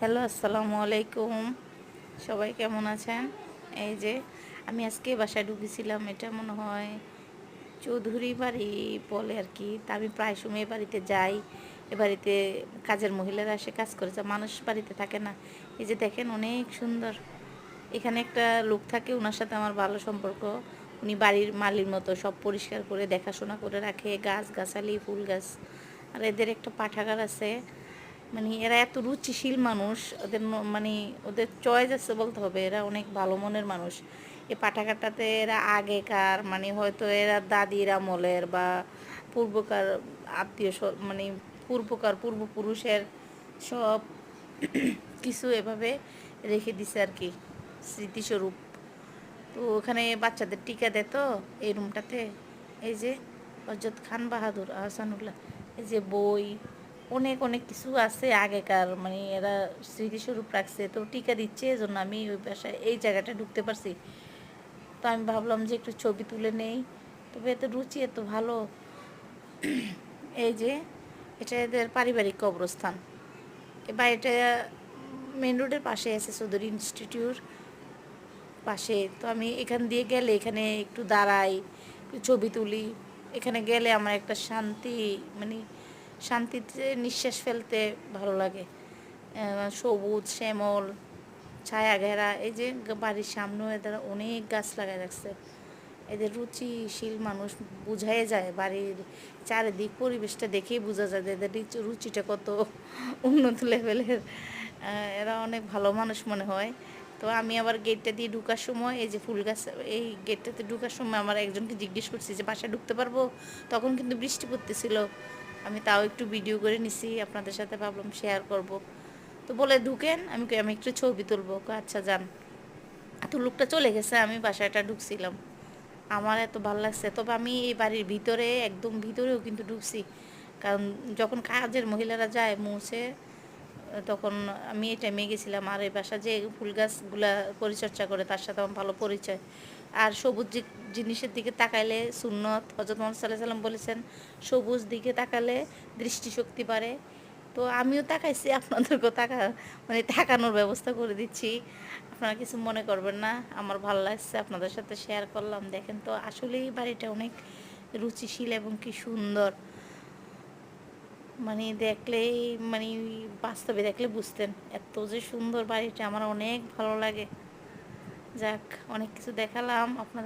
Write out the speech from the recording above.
Hello, আসসালামু আলাইকুম। সবাই কেমন আছেন? এই যে আমি আজকে বাসায় ঢুকেছিলাম, এটা মনে হয় চৌধুরী বাড়ি বলে আর কি। তা আমি প্রায় সময় এ বাড়িতে যাই। এ বাড়িতে কাজের মহিলারা এসে কাজ করেছে, মানুষ বাড়িতে থাকে না। এই যে দেখেন, অনেক সুন্দর। এখানে একটা লোক থাকে, ওনার সাথে আমার ভালো সম্পর্ক। উনি বাড়ির মালির মতো সব পরিষ্কার করে দেখাশোনা করে রাখে, গাছ গাছালি ফুল গাছ। আর এদের একটা পাঠাগার আছে। মানে এরা এত রুচিশীল মানুষ, ওদের মানে ওদের চয়েস আছে বলতে হবে, এরা অনেক ভালো মনের মানুষ। এই পাঠাগারটাতে এরা আগেকার মানে হয়তো এরা দাদির আমলের বা পূর্বকার মানে পূর্বপুরুষের সব কিছু এভাবে রেখে দিছে আর কি, স্মৃতিস্বরূপ। তো ওখানে বাচ্চাদের টিকা দেয় তো এই রুমটাতে। এই যে হজরত খান বাহাদুর আহসানুল্লাহ, এই যে বই, অনেক অনেক কিছু আছে আগেকার, মানে এরা স্মৃতিস্বরূপ রাখছে। তো টিকা দিচ্ছে, এজন্য আমি ওই বাসায় এই জায়গাটা ঢুকতে পারছি। তো আমি ভাবলাম যে একটু ছবি তুলে নেই। তবে এত রুচি এত ভালো। এই যে এটা এদের পারিবারিক কবরস্থান। এবার এটা মেন রোডের পাশে আছে, চৌধুরী ইনস্টিটিউট পাশে। তো আমি এখান দিয়ে গেলে এখানে একটু দাঁড়াই, একটু ছবি তুলি। এখানে গেলে আমার একটা শান্তি, মানে শান্তিতে নিঃশ্বাস ফেলতে ভালো লাগে। সবুজ শ্যামল ছায়া ঘেরা, এই যে বাড়ির সামনেও এদের অনেক গাছ লাগাই রাখছে। এদের রুচিশীল মানুষ, বোঝাই যায় বাড়ির চারিদিক পরিবেশটা দেখেই বোঝা যায় যে এদের রুচিটা কত উন্নত লেভেলের। এরা অনেক ভালো মানুষ মনে হয়। তো আমি আবার গেটটা দিয়ে ঢুকার সময় এই যে ফুল গাছ, এই গেটটাতে ঢুকার সময় আমার একজনকে জিজ্ঞেস করছি যে বাসায় ঢুকতে পারবো। তখন কিন্তু বৃষ্টি পড়তেছিল। আমি তাও একটু ভিডিও করে নিছি, আপনাদের সাথে ভাবলাম শেয়ার করব। তো বলে ঢুকেন, আমি একটু ছবি তুলবো। আচ্ছা যান। তো লোকটা চলে গেছে, আমি বাসাটা ঢুকছিলাম। আমার এত ভালো লাগছে। তবে আমি এই বাড়ির ভিতরে, একদম ভিতরেও কিন্তু ঢুকছি। কারণ যখন কাজের মহিলারা যায় মুছে, তখন আমি এই টাইমে গেছিলাম। আর এই বাসা যে ফুল গাছগুলা পরিচর্যা করে, তার সাথে আমার ভালো পরিচয়। আর সবুজ জিনিসের দিকে তাকাইলে সুন্নত, হজরত মোহাম্মদ সাল্লাহ সাল্লাম বলেছেন সবুজ দিকে তাকালে দৃষ্টিশক্তি বাড়ে। তো আমিও তাকাইছি, আপনাদেরকেও মানে তাকানোর ব্যবস্থা করে দিচ্ছি। আপনারা কিছু মনে করবেন না, আমার ভালো লাগছে, আপনাদের সাথে শেয়ার করলাম। দেখেন তো, আসলেই বাড়িটা অনেক রুচিশীল এবং কি সুন্দর। মানে দেখলেই, মানে বাস্তবে দেখলে বুঝতেন এত যে সুন্দর বাড়িটা, আমার অনেক ভালো লাগে। যাক, অনেক কিছু দেখালাম আপনাদের